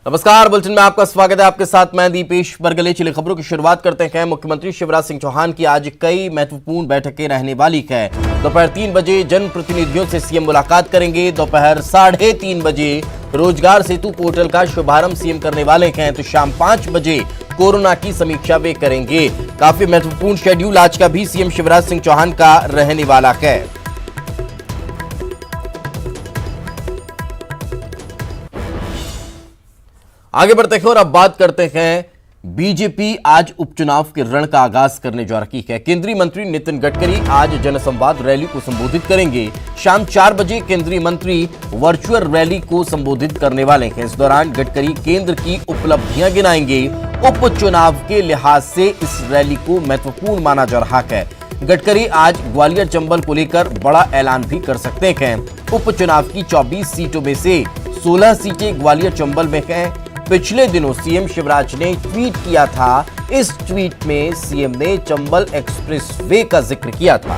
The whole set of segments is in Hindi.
नमस्कार, बुलेटिन में आपका स्वागत है। आपके साथ मैं दीपेश बरगले। चलिए खबरों की शुरुआत करते हैं। मुख्यमंत्री शिवराज सिंह चौहान की आज कई महत्वपूर्ण बैठकें रहने वाली है। दोपहर 3 बजे जनप्रतिनिधियों से सीएम मुलाकात करेंगे। दोपहर 3:30 बजे रोजगार सेतु पोर्टल का शुभारंभ सीएम करने वाले हैं। तो शाम 5 बजे कोरोना की समीक्षा वे करेंगे। काफी महत्वपूर्ण शेड्यूल आज का भी सीएम शिवराज सिंह चौहान का रहने वाला है। आगे बढ़ते हैं और अब बात करते हैं बीजेपी आज उपचुनाव के रण का आगाज करने जा रही है। केंद्रीय मंत्री नितिन गडकरी आज जनसंवाद रैली को संबोधित करेंगे। शाम 4 बजे केंद्रीय मंत्री वर्चुअल रैली को संबोधित करने वाले हैं। इस दौरान गडकरी केंद्र की उपलब्धियां गिनाएंगे। उपचुनाव के लिहाज से इस रैली को महत्वपूर्ण माना जा रहा है। गडकरी आज ग्वालियर चंबल को लेकर बड़ा ऐलान भी कर सकते हैं। उपचुनाव की 24 सीटों में से 16 सीटें ग्वालियर चंबल में हैं। पिछले दिनों सीएम शिवराज ने ट्वीट किया था। इस ट्वीट में सीएम ने चंबल एक्सप्रेस वे का जिक्र किया था।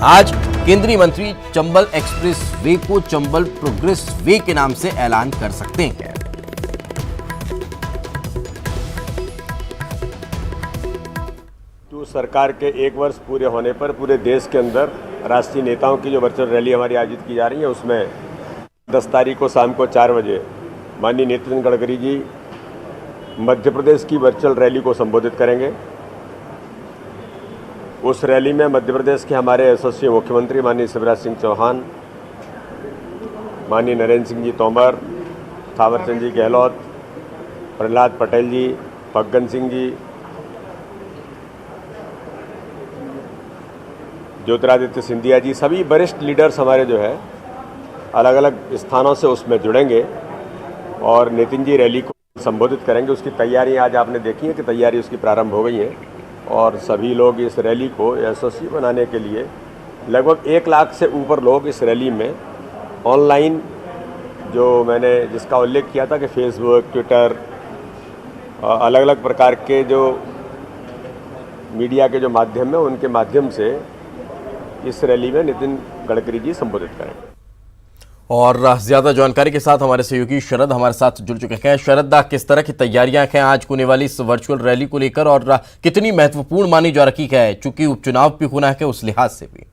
आज केंद्रीय मंत्री चंबल एक्सप्रेस वे को चंबल प्रोग्रेस वे के नाम से ऐलान कर सकते हैं। तो सरकार के 1 वर्ष पूरे होने पर पूरे देश के अंदर राष्ट्रीय नेताओं की जो वर्चुअल रैली हमारी आयोजित की जा रही है, उसमें 10 तारीख को शाम को 4 बजे माननीय नितिन गडकरी जी मध्य प्रदेश की वर्चुअल रैली को संबोधित करेंगे। उस रैली में मध्य प्रदेश के हमारे यशस्वी मुख्यमंत्री माननीय शिवराज सिंह चौहान, माननीय नरेंद्र सिंह जी तोमर, थावरचंद जी गहलोत, प्रहलाद पटेल जी, फग्गन सिंह जी, ज्योतिरादित्य सिंधिया जी, सभी वरिष्ठ लीडर्स हमारे जो है अलग अलग स्थानों से उसमें जुड़ेंगे और नितिन जी रैली को संबोधित करेंगे। उसकी तैयारी आज आपने देखी है कि तैयारी उसकी प्रारंभ हो गई है और सभी लोग इस रैली को यशस्वी बनाने के लिए लगभग 1 लाख से ऊपर लोग इस रैली में ऑनलाइन, जो मैंने जिसका उल्लेख किया था कि फेसबुक, ट्विटर, अलग अलग प्रकार के जो मीडिया के जो माध्यम है उनके माध्यम से इस रैली में नितिन गडकरी जी संबोधित करेंगे। और ज्यादा जानकारी के साथ हमारे सहयोगी शरद हमारे साथ जुड़ चुके हैं। शरद, किस तरह की तैयारियां हैं आज होने वाली इस वर्चुअल रैली को लेकर और कितनी महत्वपूर्ण मानी जा रही है, चूंकि उपचुनाव भी होना है उस लिहाज से भी?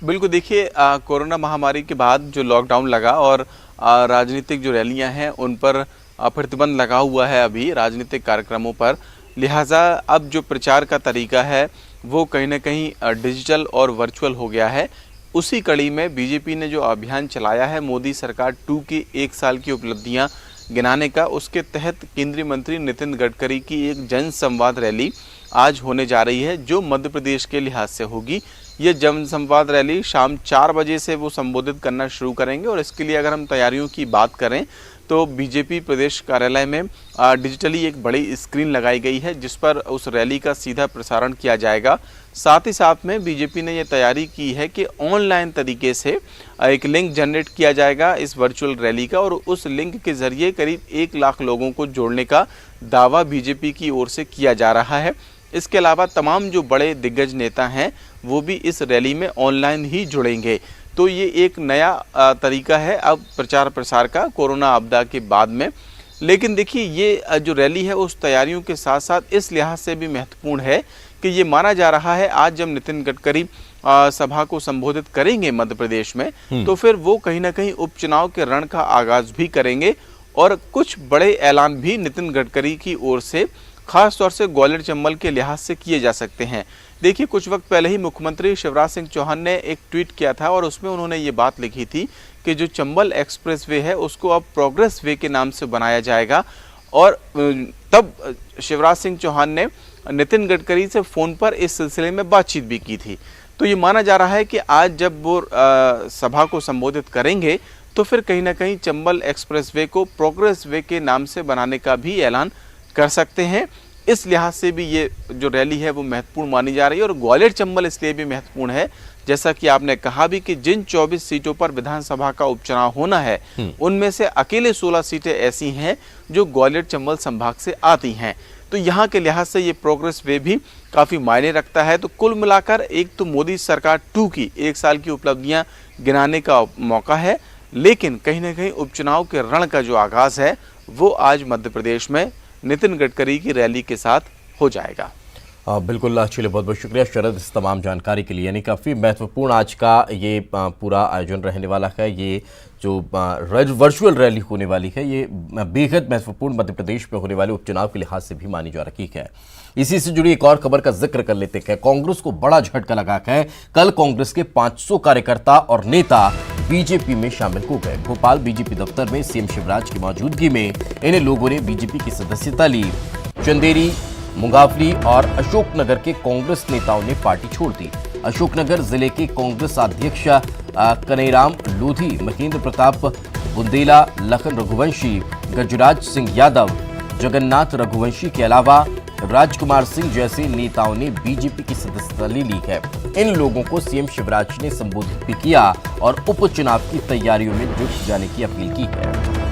बिल्कुल, देखिए कोरोना महामारी के बाद जो लॉकडाउन लगा और राजनीतिक जो रैलियां हैं उन पर प्रतिबंध लगा हुआ है अभी राजनीतिक कार्यक्रमों पर। लिहाजा अब जो प्रचार का तरीका है वो कहीं ना कहीं डिजिटल और वर्चुअल हो गया है। उसी कड़ी में बीजेपी ने जो अभियान चलाया है मोदी सरकार 2 की 1 साल की उपलब्धियां गिनाने का, उसके तहत केंद्रीय मंत्री नितिन गडकरी की एक जन संवाद रैली आज होने जा रही है जो मध्य प्रदेश के लिहाज से होगी। ये जन संवाद रैली शाम 4 बजे से वो संबोधित करना शुरू करेंगे और इसके लिए अगर हम तैयारियों की बात करें तो बीजेपी प्रदेश कार्यालय में डिजिटली एक बड़ी स्क्रीन लगाई गई है जिस पर उस रैली का सीधा प्रसारण किया जाएगा। साथ ही साथ में बीजेपी ने ये तैयारी की है कि ऑनलाइन तरीके से एक लिंक जनरेट किया जाएगा इस वर्चुअल रैली का और उस लिंक के जरिए करीब 1 लाख लोगों को जोड़ने का दावा बीजेपी की ओर से किया जा रहा है। इसके अलावा तमाम जो बड़े दिग्गज नेता हैं वो भी इस रैली में ऑनलाइन ही जुड़ेंगे। तो ये एक नया तरीका है अब प्रचार प्रसार का कोरोना आपदा के बाद में। लेकिन देखिए ये जो रैली है उस तैयारियों के साथ साथ इस लिहाज से भी महत्वपूर्ण है कि ये माना जा रहा है आज जब नितिन गडकरी सभा को संबोधित करेंगे मध्य प्रदेश में तो फिर वो कहीं ना कहीं उपचुनाव के रण का आगाज भी करेंगे और कुछ बड़े ऐलान भी नितिन गडकरी की ओर से खास तौर से ग्वालियर चंबल के लिहाज से किए जा सकते हैं। देखिए कुछ वक्त पहले ही मुख्यमंत्री शिवराज सिंह चौहान ने एक ट्वीट किया था और उसमें उन्होंने ये बात लिखी थी कि जो चंबल एक्सप्रेस वे है उसको अब प्रोग्रेस वे के नाम से बनाया जाएगा। और तब शिवराज सिंह चौहान ने नितिन गडकरी से फ़ोन पर इस सिलसिले में बातचीत भी की थी। तो ये माना जा रहा है कि आज जब वो सभा को संबोधित करेंगे तो फिर कहीं ना कहीं चंबल एक्सप्रेस वे को प्रोग्रेस वे के नाम से बनाने का भी ऐलान कर सकते हैं। इस लिहाज से भी ये जो रैली है वो महत्वपूर्ण मानी जा रही है और ग्वालियर चंबल इसलिए भी महत्वपूर्ण है जैसा कि आपने कहा भी कि जिन 24 सीटों पर विधानसभा का उपचुनाव होना है उनमें से अकेले 16 सीटें ऐसी हैं जो ग्वालियर चंबल संभाग से आती हैं। तो यहाँ के लिहाज से ये प्रोग्रेस वे भी काफ़ी मायने रखता है। तो कुल मिलाकर एक तो मोदी सरकार 2 की 1 साल की उपलब्धियाँ गिनाने का मौका है, लेकिन कहीं ना कहीं उपचुनाव के रण का जो आगाज़ है वो आज मध्य प्रदेश में नितिन गडकरी की रैली के साथ हो जाएगा। बिल्कुल, चलिए बहुत बहुत शुक्रिया शरद इस तमाम जानकारी के लिए। यानी काफ़ी महत्वपूर्ण आज का ये पूरा आयोजन रहने वाला है। ये जो वर्चुअल रैली होने वाली है ये बेहद महत्वपूर्ण मध्य प्रदेश में होने वाले उपचुनाव के लिहाज से भी मानी जा रही है। इसी से जुड़ी एक और खबर का जिक्र कर लेते हैं। कांग्रेस को बड़ा झटका लगा है। कल कांग्रेस के 500 कार्यकर्ता और नेता बीजेपी में शामिल हो गए। भोपाल बीजेपी दफ्तर में सीएम शिवराज की मौजूदगी में इन लोगों ने बीजेपी की सदस्यता ली। चंदेरी, मुंगावली और अशोकनगर के कांग्रेस नेताओं ने पार्टी छोड़ दी। अशोकनगर जिले के कांग्रेस अध्यक्ष कन्हैयाराम लोधी, महेंद्र प्रताप बुंदेला, लखन रघुवंशी, गजराज सिंह यादव, जगन्नाथ रघुवंशी के अलावा राजकुमार सिंह जैसे नेताओं ने बीजेपी की सदस्यता ले ली है। इन लोगों को सीएम शिवराज ने संबोधित भी किया और उपचुनाव की तैयारियों में जुट जाने की अपील की है।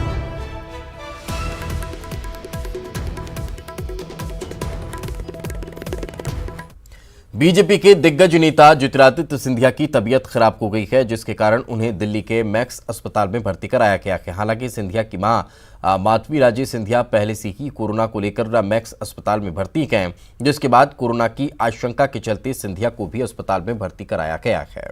बीजेपी के दिग्गज नेता ज्योतिरादित्य सिंधिया की तबीयत खराब हो गई है, जिसके कारण उन्हें दिल्ली के मैक्स अस्पताल में भर्ती कराया गया है। हालांकि सिंधिया की मां माधवी राजे सिंधिया पहले से ही कोरोना को लेकर मैक्स अस्पताल में भर्ती हैं, जिसके बाद कोरोना की आशंका के चलते सिंधिया को भी अस्पताल में भर्ती कराया गया है।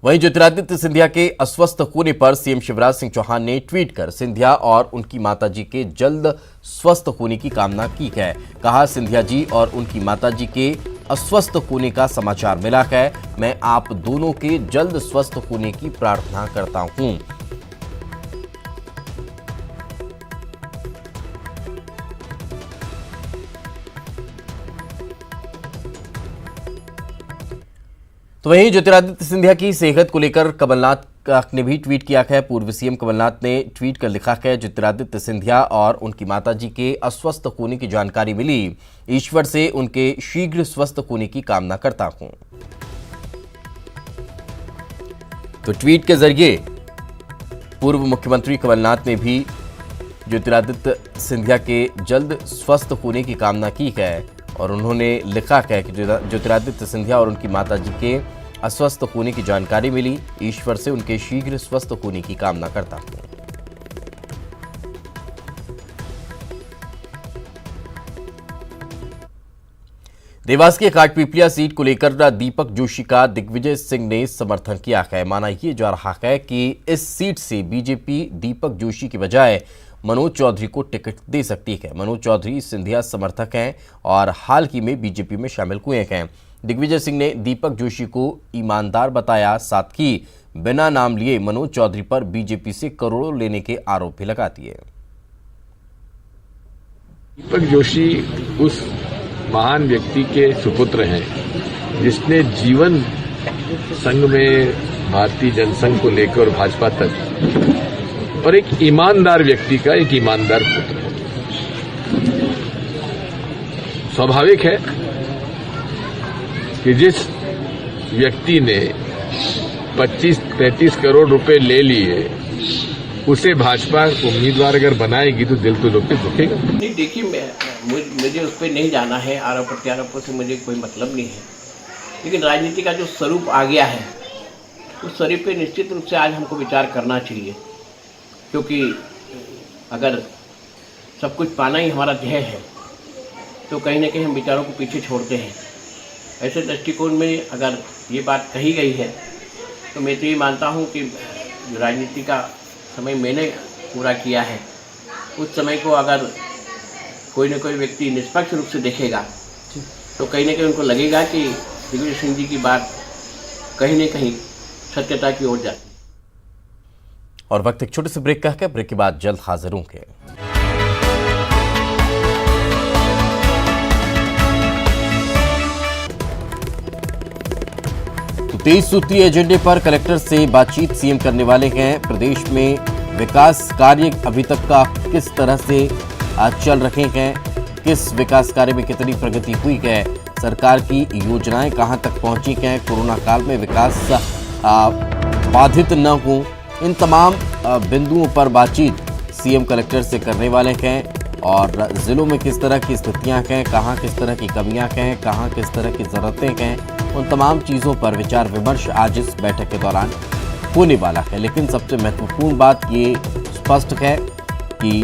वहीं ज्योतिरादित्य सिंधिया के अस्वस्थ होने पर सीएम शिवराज सिंह चौहान ने ट्वीट कर सिंधिया और उनकी माताजी के जल्द स्वस्थ होने की कामना की है। कहा, सिंधिया जी और उनकी माताजी के अस्वस्थ होने का समाचार मिला है। मैं आप दोनों के जल्द स्वस्थ होने की प्रार्थना करता हूं। तो वहीं ज्योतिरादित्य सिंधिया की सेहत को लेकर कमलनाथ ने भी ट्वीट किया है। पूर्व सीएम कमलनाथ ने ट्वीट कर लिखा है, ज्योतिरादित्य सिंधिया और उनकी माताजी के अस्वस्थ होने की जानकारी मिली। ईश्वर से उनके शीघ्र स्वस्थ होने की कामना करता हूं। तो ट्वीट के जरिए पूर्व मुख्यमंत्री कमलनाथ ने भी ज्योतिरादित्य सिंधिया के जल्द स्वस्थ होने की कामना की है और उन्होंने लिखा है कि ज्योतिरादित्य सिंधिया और उनकी माताजी के अस्वस्थ होने की जानकारी मिली। ईश्वर से उनके शीघ्र स्वस्थ होने की कामना करता हूं। देवास के काटपीपलिया सीट को लेकर दीपक जोशी का दिग्विजय सिंह ने समर्थन किया है। माना यह जा रहा है कि इस सीट से बीजेपी दीपक जोशी की बजाय मनोज चौधरी को टिकट दे सकती है। मनोज चौधरी सिंधिया समर्थक हैं और हाल ही में बीजेपी में शामिल हुए हैं। दिग्विजय सिंह ने दीपक जोशी को ईमानदार बताया, साथ ही बिना नाम लिए मनोज चौधरी पर बीजेपी से करोड़ों लेने के आरोप भी लगा दिए। दीपक जोशी उस महान व्यक्ति के सुपुत्र हैं जिसने जीवन संघ में भारतीय जनसंघ को लेकर भाजपा तक, और एक ईमानदार व्यक्ति का एक ईमानदार पुत्र है। स्वाभाविक है कि जिस व्यक्ति ने 25-33 करोड़ रुपए ले लिए उसे भाजपा उम्मीदवार अगर बनाएगी तो दिल तो लोग के दुखेगा। नहीं, देखिए मुझे उस पर नहीं जाना है, आरोप प्रत्यारोपों से मुझे कोई मतलब नहीं है, लेकिन राजनीति का जो स्वरूप आ गया है उस स्वरूप पे निश्चित रूप से आज हमको विचार करना चाहिए, क्योंकि अगर सब कुछ पाना ही हमारा ध्येय है तो कहीं ना कहीं हम विचारों को पीछे छोड़ते हैं। ऐसे दृष्टिकोण में अगर ये बात कही गई है तो मैं तो ये मानता हूँ कि राजनीति का समय मैंने पूरा किया है, उस समय को अगर कोई न कोई व्यक्ति निष्पक्ष रूप से देखेगा तो कहीं ना कहीं उनको लगेगा कि दिग्विजय सिंह जी की बात कहीं न कहीं सत्यता की ओर जाती है। और वक्त एक छोटे से ब्रेक का है, ब्रेक के बाद जल्द हाजिर होंगे। तो 23 सूत्रीय एजेंडे पर कलेक्टर से बातचीत सीएम करने वाले हैं। प्रदेश में विकास कार्य अभी तक का किस तरह से चल रहे हैं, किस विकास कार्य में कितनी प्रगति हुई है, सरकार की योजनाएं कहां तक पहुंची हैं, कोरोना काल में विकास बाधित न हो इन तमाम बिंदुओं पर बातचीत सीएम कलेक्टर से करने वाले हैं और जिलों में किस तरह की स्थितियां हैं, कहां किस तरह की कमियां हैं, कहां किस तरह की ज़रूरतें हैं, उन तमाम चीज़ों पर विचार विमर्श आज इस बैठक के दौरान होने वाला है। लेकिन सबसे महत्वपूर्ण बात ये स्पष्ट है कि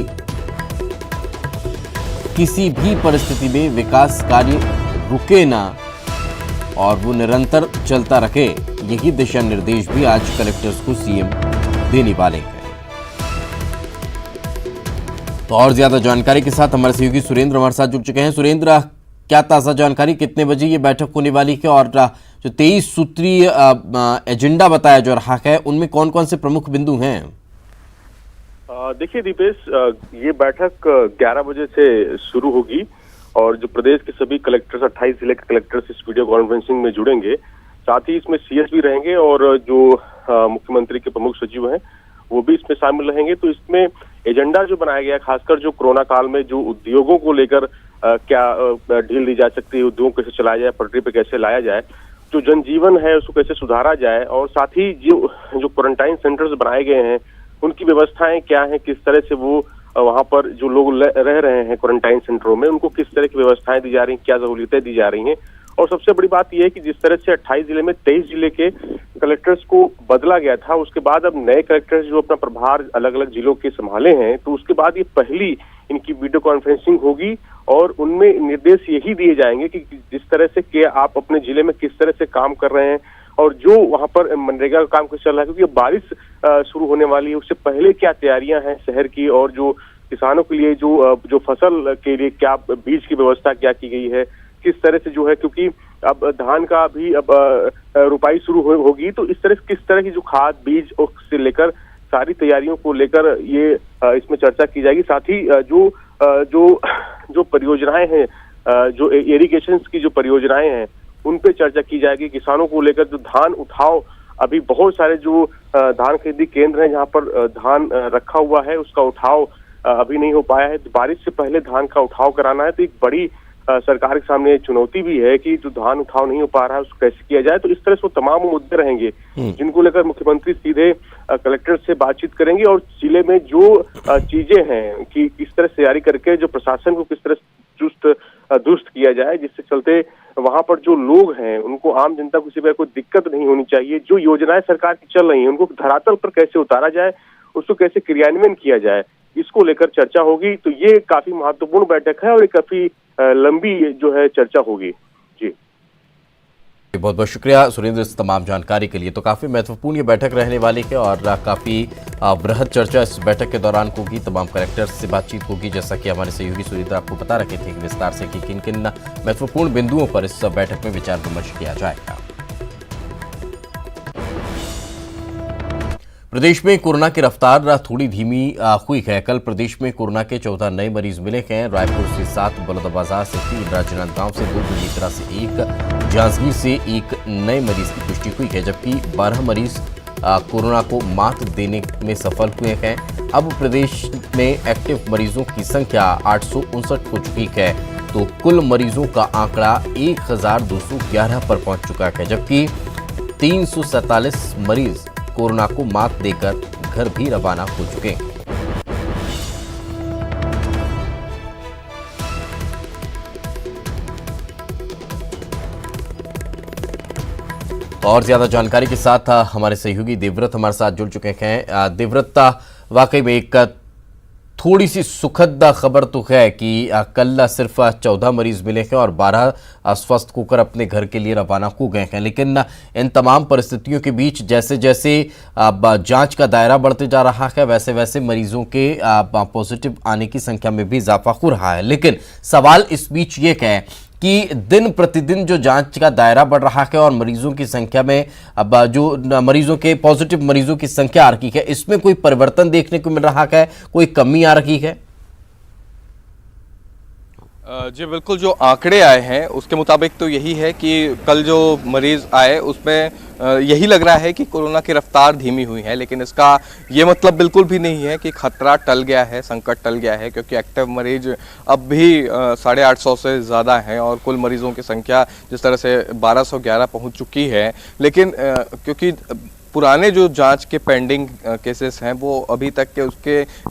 किसी भी परिस्थिति में विकास कार्य रुके ना और वो निरंतर चलता रहे, यही दिशा निर्देश भी आज कलेक्टर्स को सीएम देने वाले हैं। तो और ज्यादा जानकारी के साथ हमारे सहयोगी सुरेंद्र हमारे साथ जुड़ चुके हैं। सुरेंद्र, क्या ताज़ा जानकारी, कितने बजे ये बैठक होने वाली है और जो 23 सूत्रीय एजेंडा बताया जा रहा है उनमें कौन कौन से प्रमुख बिंदु हैं? देखिए दीपेश, ये बैठक 11 बजे से शुरू होगी और जो प्रदेश के सभी कलेक्टर्स 28 जिले के कलेक्टर्स इस वीडियो कॉन्फ्रेंसिंग में जुड़ेंगे। साथ ही इसमें सीएस भी रहेंगे और जो मुख्यमंत्री के प्रमुख सचिव हैं वो भी इसमें शामिल रहेंगे। तो इसमें एजेंडा जो बनाया गया, खासकर जो कोरोना काल में जो उद्योगों को लेकर क्या ढील दी जा सकती है, उद्योग कैसे चलाया जाए, पटरी पे कैसे लाया जाए, जो जनजीवन है उसको कैसे सुधारा जाए, और साथ ही जो क्वारंटाइन सेंटर्स बनाए गए हैं उनकी व्यवस्थाएं क्या हैं, किस तरह से वो वहां पर जो लोग रह रहे हैं क्वारंटाइन सेंटरों में उनको किस तरह की व्यवस्थाएं दी जा रही हैं, क्या सहूलियतें दी जा रही हैं। और सबसे बड़ी बात यह है कि जिस तरह से 28 जिले में 23 जिले के कलेक्टर्स को बदला गया था, उसके बाद अब नए कलेक्टर्स जो अपना प्रभार अलग अलग जिलों के संभाले हैं, तो उसके बाद ये पहली इनकी वीडियो कॉन्फ्रेंसिंग होगी और उनमें निर्देश यही दिए जाएंगे कि जिस तरह से कि आप अपने जिले में किस तरह से काम कर रहे हैं और जो वहां पर मनरेगा का काम कैसे चल रहा है, क्योंकि बारिश शुरू होने वाली है, उससे पहले क्या तैयारियां हैं शहर की, और जो किसानों के लिए जो फसल के लिए क्या बीज की व्यवस्था क्या की गई है, किस तरह से जो है, क्योंकि अब धान का भी अब रुपाई शुरू होगी, तो इस तरह किस तरह की जो खाद बीज से लेकर सारी तैयारियों को लेकर ये इसमें चर्चा की जाएगी। साथ ही जो परियोजनाएं हैं, जो इरिगेशन की जो परियोजनाएं हैं उन पे चर्चा की जाएगी। किसानों को लेकर जो धान उठाव, अभी बहुत सारे जो धान खरीदी केंद्र हैं जहां पर धान रखा हुआ है उसका उठाव अभी नहीं हो पाया है, तो बारिश से पहले धान का उठाव कराना है। तो एक बड़ी सरकार के सामने चुनौती भी है कि जो धान उठाव नहीं हो पा रहा है उसको कैसे किया जाए। तो इस तरह से तमाम मुद्दे रहेंगे जिनको लेकर मुख्यमंत्री सीधे कलेक्टर से बातचीत करेंगे और जिले में जो चीजें हैं कि किस तरह से तैयारी करके जो प्रशासन को किस तरह चुस्त दुरुस्त किया जाए, जिससे चलते वहां पर जो लोग हैं उनको, आम जनता को किसी प्रकार कोई दिक्कत नहीं होनी चाहिए। जो योजनाएं सरकार की चल रही हैं उनको धरातल पर कैसे उतारा जाए, उसको कैसे क्रियान्वयन किया जाए, इसको लेकर चर्चा होगी। तो ये काफी महत्वपूर्ण बैठक है और ये काफी लंबी जो है चर्चा होगी। जी बहुत बहुत शुक्रिया सुरेंद्र इस तमाम जानकारी के लिए। तो काफी महत्वपूर्ण ये बैठक रहने वाली है और काफी बृहद चर्चा इस बैठक के दौरान होगी, तमाम कलेक्टर्स से बातचीत होगी, जैसा कि हमारे सहयोगी सुरेंद्र आपको बता रखे थे विस्तार से कि किन किन महत्वपूर्ण बिंदुओं पर इस बैठक में विचार विमर्श किया जाएगा। प्रदेश में कोरोना की रफ्तार थोड़ी धीमी हुई है। कल प्रदेश में कोरोना के 14 नए मरीज मिले हैं। रायपुर से 7, बलौदाबाजार से 3, राजनांदगांव से 2, बेगूसराय से 1, जांजगीर से 1 नए मरीज की पुष्टि हुई है, जबकि 12 मरीज कोरोना को मात देने में सफल हुए हैं। अब प्रदेश में एक्टिव मरीजों की संख्या 859 हो चुकी है, तो कुल मरीजों का आंकड़ा 1211 पर पहुंच चुका है, जबकि 347 मरीज कोरोना को मात देकर घर भी रवाना हो चुके हैं। और ज्यादा जानकारी के साथ हमारे सहयोगी देवव्रत हमारे साथ जुड़ चुके हैं। देवव्रत, वाकई में एक थोड़ी सी सुखद खबर तो है कि कल सिर्फ 14 मरीज मिले हैं और 12 स्वस्थ होकर अपने घर के लिए रवाना हो गए हैं, लेकिन इन तमाम परिस्थितियों के बीच जैसे जैसे जांच का दायरा बढ़ते जा रहा है वैसे वैसे मरीजों के पॉजिटिव आने की संख्या में भी इजाफा हो रहा है। लेकिन सवाल इस बीच ये है कि दिन प्रतिदिन जो जांच का दायरा बढ़ रहा है और मरीजों की संख्या में अब जो मरीजों के पॉजिटिव मरीजों की संख्या आ रही है, इसमें कोई परिवर्तन देखने को मिल रहा है, कोई कमी आ रही है? जी बिल्कुल, जो आंकड़े आए हैं उसके मुताबिक तो यही है कि कल जो मरीज आए उसमें यही लग रहा है कि कोरोना की रफ्तार धीमी हुई है, लेकिन इसका ये मतलब बिल्कुल भी नहीं है कि खतरा टल गया है, संकट टल गया है, क्योंकि एक्टिव मरीज अब भी 850 से ज़्यादा हैं और कुल मरीजों की संख्या जिस तरह से 1211 पहुंच चुकी है। लेकिन क्योंकि पुराने जो जांच के पेंडिंग केसेस हैं वो अभी तक के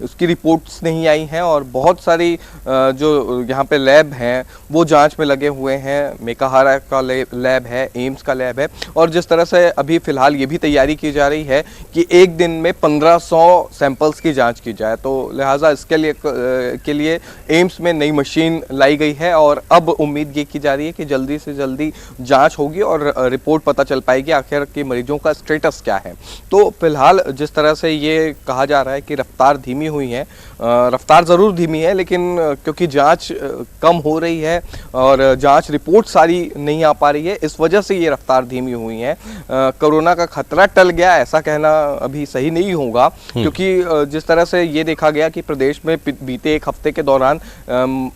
उसकी रिपोर्ट्स नहीं आई हैं और बहुत सारी जो यहाँ पे लैब हैं वो जांच में लगे हुए हैं। मेकाहारा का लैब है, एम्स का लैब है और जिस तरह से अभी फ़िलहाल ये भी तैयारी की जा रही है कि एक दिन में 1500 सैंपल्स की जांच की जाए, तो लिहाजा इसके लिए एम्स में नई मशीन लाई गई है और अब उम्मीद ये की जा रही है कि जल्दी से जल्दी जांच होगी और रिपोर्ट पता चल पाएगी आखिर के मरीजों का स्टेटस क्या है। तो फिलहाल जिस तरह से ये कहा जा रहा है कि रफ्तार धीमी हुई है, रफ्तार ज़रूर धीमी है लेकिन क्योंकि जांच कम हो रही है और जांच रिपोर्ट सारी नहीं आ पा रही है, इस वजह से ये रफ्तार धीमी हुई है। कोरोना का खतरा टल गया ऐसा कहना अभी सही नहीं होगा क्योंकि जिस तरह से ये देखा गया कि प्रदेश में बीते एक हफ्ते के दौरान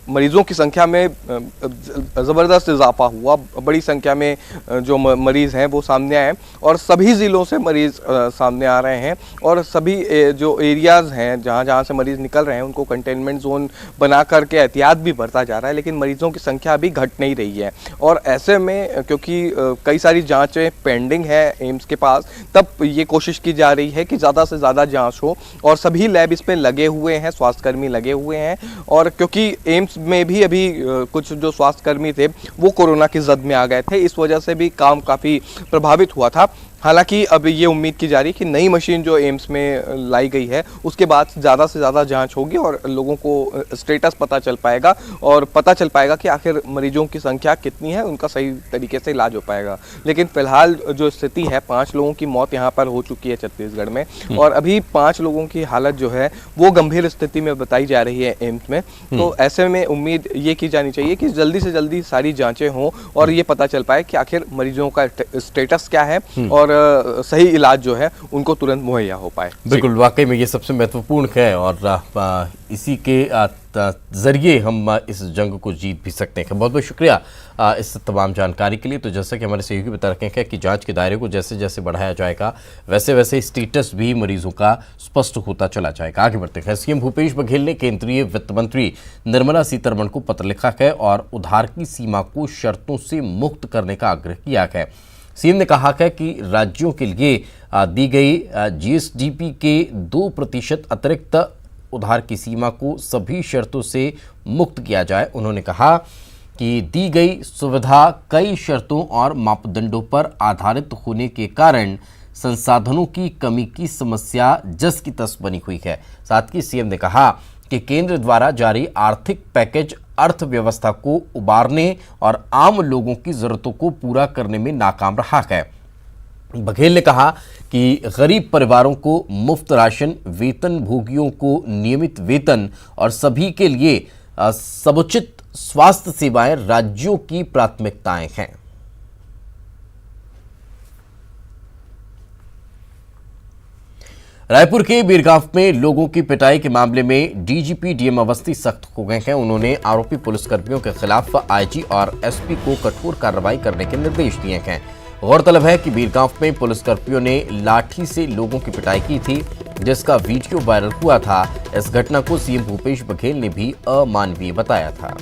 मरीजों की संख्या में ज़बरदस्त इजाफा हुआ, बड़ी संख्या में जो मरीज़ हैं वो सामने आए और सभी ज़िलों से मरीज़ सामने आ रहे हैं और सभी जो एरियाज़ हैं जहाँ से मरीज़ निकल रहे हैं उनको कंटेनमेंट जोन बना करके एहतियात भी बढ़ता जा रहा है, लेकिन मरीजों की संख्या अभी घट नहीं रही है। और ऐसे में क्योंकि कई सारी जांचें पेंडिंग है एम्स के पास, तब ये कोशिश की जा रही है कि ज़्यादा से ज़्यादा जांच हो और सभी लैब इस पे लगे हुए हैं, स्वास्थ्यकर्मी लगे हुए हैं। और क्योंकि एम्स में भी अभी कुछ जो स्वास्थ्यकर्मी थे वो कोरोना की जद में आ गए थे, इस वजह से भी काम काफ़ी प्रभावित हुआ था। हालांकि अब ये उम्मीद की जा रही है कि नई मशीन जो एम्स में लाई गई है उसके बाद ज़्यादा से ज़्यादा जांच होगी और लोगों को स्टेटस पता चल पाएगा और पता चल पाएगा कि आखिर मरीजों की संख्या कितनी है, उनका सही तरीके से इलाज हो पाएगा। लेकिन फिलहाल जो स्थिति है, 5 लोगों की मौत यहाँ पर हो चुकी है छत्तीसगढ़ में और अभी 5 लोगों की हालत जो है वो गंभीर स्थिति में बताई जा रही है एम्स में। तो ऐसे में उम्मीद ये की जानी चाहिए कि जल्दी से जल्दी सारी जाँचें हों और ये पता चल पाए कि आखिर मरीजों का स्टेटस क्या है और सही इलाज जो है उनको तुरंत मुहैया हो पाए। बिल्कुल, वाकई में ये सबसे महत्वपूर्ण है और इसी के जरिए हम इस जंग को जीत भी सकते हैं। बहुत बहुत शुक्रिया इस तमाम जानकारी के लिए। तो जैसा कि हमारे सहयोगी बता रखे हैं कि जांच के दायरे को जैसे जैसे बढ़ाया जाएगा वैसे वैसे स्टेटस भी मरीजों का स्पष्ट होता चला जाएगा। आगे बढ़ते हैं। सीएम भूपेश बघेल ने केंद्रीय वित्त मंत्री निर्मला सीतारमण को पत्र लिखा है और उधार की सीमा को शर्तों से मुक्त करने का आग्रह किया है। सीएम ने कहा है कि राज्यों के लिए दी गई जीएसडीपी के 2% अतिरिक्त उधार की सीमा को सभी शर्तों से मुक्त किया जाए। उन्होंने कहा कि दी गई सुविधा कई शर्तों और मापदंडों पर आधारित होने के कारण संसाधनों की कमी की समस्या जस की तस बनी हुई है। साथ ही सीएम ने कहा कि केंद्र द्वारा जारी आर्थिक पैकेज अर्थव्यवस्था को उबारने और आम लोगों की जरूरतों को पूरा करने में नाकाम रहा है। बघेल ने कहा कि गरीब परिवारों को मुफ्त राशन, वेतन भोगियों को नियमित वेतन और सभी के लिए समुचित स्वास्थ्य सेवाएं राज्यों की प्राथमिकताएं हैं। रायपुर के बीरगांव में लोगों की पिटाई के मामले में डीजीपी डीएम अवस्थी सख्त हो गए हैं। उन्होंने आरोपी पुलिसकर्मियों के खिलाफ आईजी और एसपी को कठोर कार्रवाई करने के निर्देश दिए हैं। गौरतलब है कि बीरगांव में पुलिसकर्मियों ने लाठी से लोगों की पिटाई की थी, जिसका वीडियो वायरल हुआ था। इस घटना को सीएम भूपेश बघेल ने भी अमानवीय बताया था।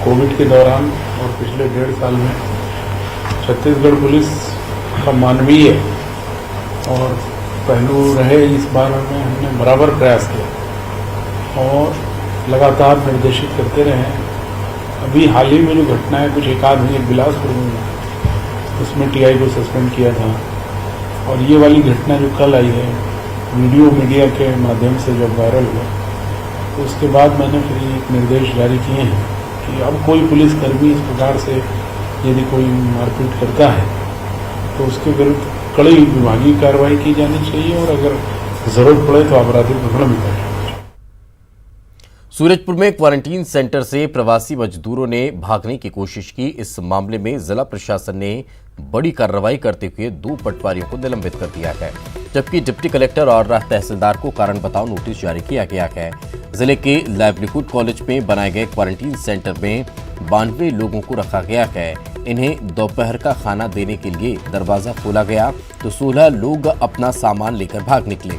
कोविड के दौरान और पिछले 1.5 साल में छत्तीसगढ़ पुलिस का मानवीय और पहलू रहे, इस बारे में हमने बराबर प्रयास किया और लगातार निर्देशित करते रहे। अभी हाल ही में जो घटना है, कुछ एक आध हुई बिलासपुर में, उसमें टीआई को सस्पेंड किया था और ये वाली घटना जो कल आई है वीडियो मीडिया के माध्यम से जब वायरल हुआ तो उसके बाद मैंने फिर एक निर्देश जारी किए हैं कि अब कोई पुलिसकर्मी इस प्रकार से यदि कोई मारपीट करता है तो उसके विरुद्ध कड़ी विभागीय कार्रवाई की जानी चाहिए और अगर जरूरत पड़े तो आपराधिक प्रकरण भी करें। सूरजपुर में क्वारंटीन सेंटर से प्रवासी मजदूरों ने भागने की कोशिश की। इस मामले में जिला प्रशासन ने बड़ी कार्रवाई करते हुए 2 पटवारियों को निलंबित कर दिया है, जबकि डिप्टी कलेक्टर और तहसीलदार को कारण बताओ नोटिस जारी किया गया है। जिले के लाइवलीहुड कॉलेज में बनाए गए क्वारंटीन सेंटर में 92 लोगों को रखा गया है। इन्हें दोपहर का खाना देने के लिए दरवाजा खोला गया तो 16 लोग अपना सामान लेकर भाग निकले।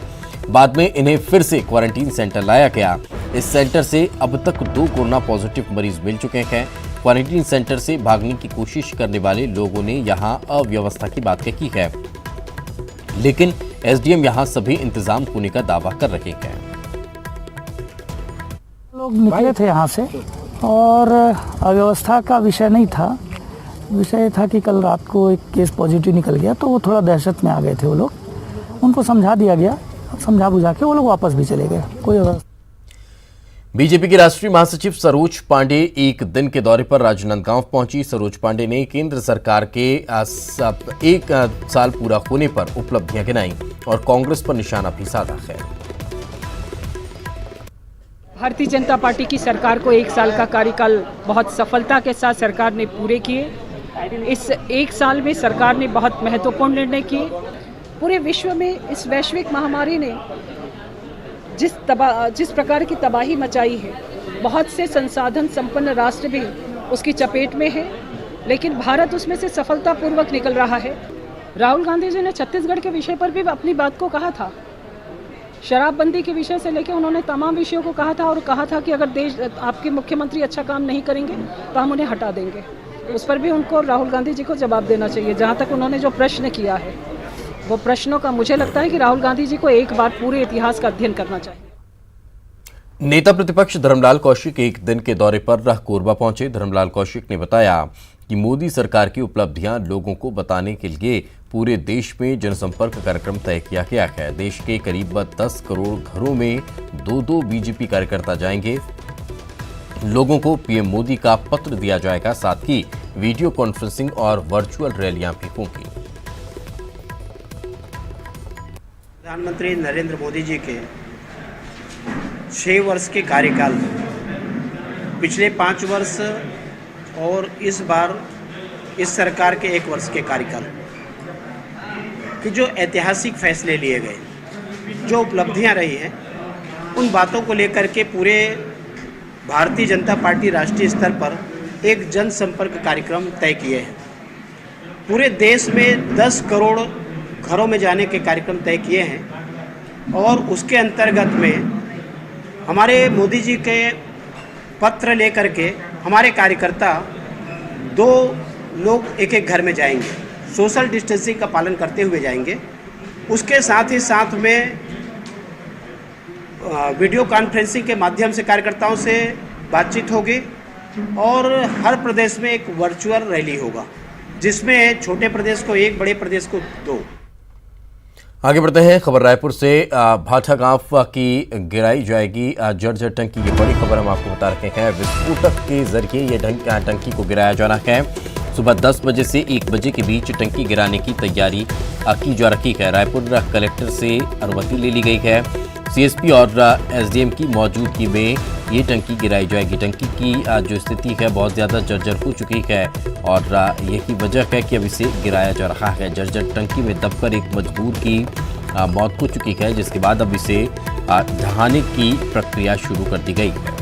बाद में इन्हें फिर से क्वारंटीन सेंटर लाया गया। इस सेंटर से अब तक 2 कोरोना पॉजिटिव मरीज मिल चुके हैं। क्वारंटीन सेंटर से भागने की कोशिश करने वाले लोगों ने यहां अव्यवस्था की बात कही है, लेकिन एसडीएम यहां सभी इंतजाम होने का दावा कर रहे हैं। लोग निकले थे यहाँ से और अव्यवस्था का विषय नहीं था। विषय था कि कल रात को एक केस पॉजिटिव निकल गया, तो वो थोड़ा दहशत में आ गए थे वो लोग। उनको समझा दिया गया, समझा बुझा के वो लोग वापस भी चले गए। कोई अवस्था। बीजेपी की राष्ट्रीय महासचिव सरोज पांडे एक दिन के दौरे पर राजनांदगांव पहुंची। सरोज पांडे ने केंद्र सरकार के एक साल पूरा होने पर उपलब्धियां गिनाई और कांग्रेस पर निशाना भी साधा है। भारतीय जनता पार्टी की सरकार को एक साल का कार्यकाल बहुत सफलता के साथ सरकार ने पूरे किए। इस एक साल में सरकार ने बहुत महत्वपूर्ण निर्णय किए। पूरे विश्व में इस वैश्विक महामारी ने जिस प्रकार की तबाही मचाई है, बहुत से संसाधन संपन्न राष्ट्र भी उसकी चपेट में है, लेकिन भारत उसमें से सफलतापूर्वक निकल रहा है। राहुल गांधी जी ने छत्तीसगढ़ के विषय पर भी अपनी बात को कहा था। शराबबंदी के विषय से लेकर उन्होंने तमाम विषयों को कहा था और कहा था कि अगर देश आपके मुख्यमंत्री अच्छा काम नहीं करेंगे तो हम उन्हें हटा देंगे। उस पर भी उनको राहुल गांधी जी को जवाब देना चाहिए। जहाँ तक उन्होंने जो प्रश्न किया है, वो प्रश्नों का मुझे लगता है कि राहुल गांधी जी को एक बार पूरे इतिहास का अध्ययन करना चाहिए। नेता प्रतिपक्ष धर्मलाल कौशिक एक दिन के दौरे पर कोरबा पहुंचे। धर्मलाल कौशिक ने बताया कि मोदी सरकार की उपलब्धियां लोगों को बताने के लिए पूरे देश में जनसंपर्क कार्यक्रम तय किया गया है। देश के करीब 10 करोड़ घरों में 2-2 बीजेपी कार्यकर्ता जाएंगे। लोगों को पीएम मोदी का पत्र दिया जाएगा, साथ ही वीडियो कॉन्फ्रेंसिंग और वर्चुअल रैलियां भी होंगी। प्रधानमंत्री नरेंद्र मोदी जी के 6 वर्ष के कार्यकाल में पिछले 5 वर्ष और इस बार इस सरकार के 1 वर्ष के कार्यकाल कि जो ऐतिहासिक फैसले लिए गए, जो उपलब्धियां रही हैं, उन बातों को लेकर के पूरे भारतीय जनता पार्टी राष्ट्रीय स्तर पर एक जनसंपर्क कार्यक्रम तय किए हैं। पूरे देश में 10 करोड़ घरों में जाने के कार्यक्रम तय किए हैं और उसके अंतर्गत में हमारे मोदी जी के पत्र लेकर के हमारे कार्यकर्ता 2 लोग एक घर में जाएंगे, सोशल डिस्टेंसिंग का पालन करते हुए जाएंगे। उसके साथ ही साथ में वीडियो कॉन्फ्रेंसिंग के माध्यम से कार्यकर्ताओं से बातचीत होगी और हर प्रदेश में एक वर्चुअल रैली होगा, जिसमें छोटे प्रदेश को 1, बड़े प्रदेश को 2। आगे बढ़ते हैं। खबर रायपुर से भाठा गांव की गिराई जाएगी जर्जर टंकी। ये बड़ी खबर हम आपको बता रहे हैं। विस्फोटक के जरिए ये टंकी को गिराया जाना है। सुबह 10 बजे से 1 बजे के बीच टंकी गिराने की तैयारी की जा रही है। रायपुर कलेक्टर से अनुमति ले ली गई है। सीएसपी और एसडीएम की मौजूदगी में ये टंकी गिराई जाएगी। टंकी की जो स्थिति है बहुत ज़्यादा जर्जर हो चुकी है और यही वजह है कि अब इसे गिराया जा रहा है। जर्जर टंकी में दबकर एक मजदूर की मौत हो चुकी है, जिसके बाद अब इसे ढहाने की प्रक्रिया शुरू कर दी गई है।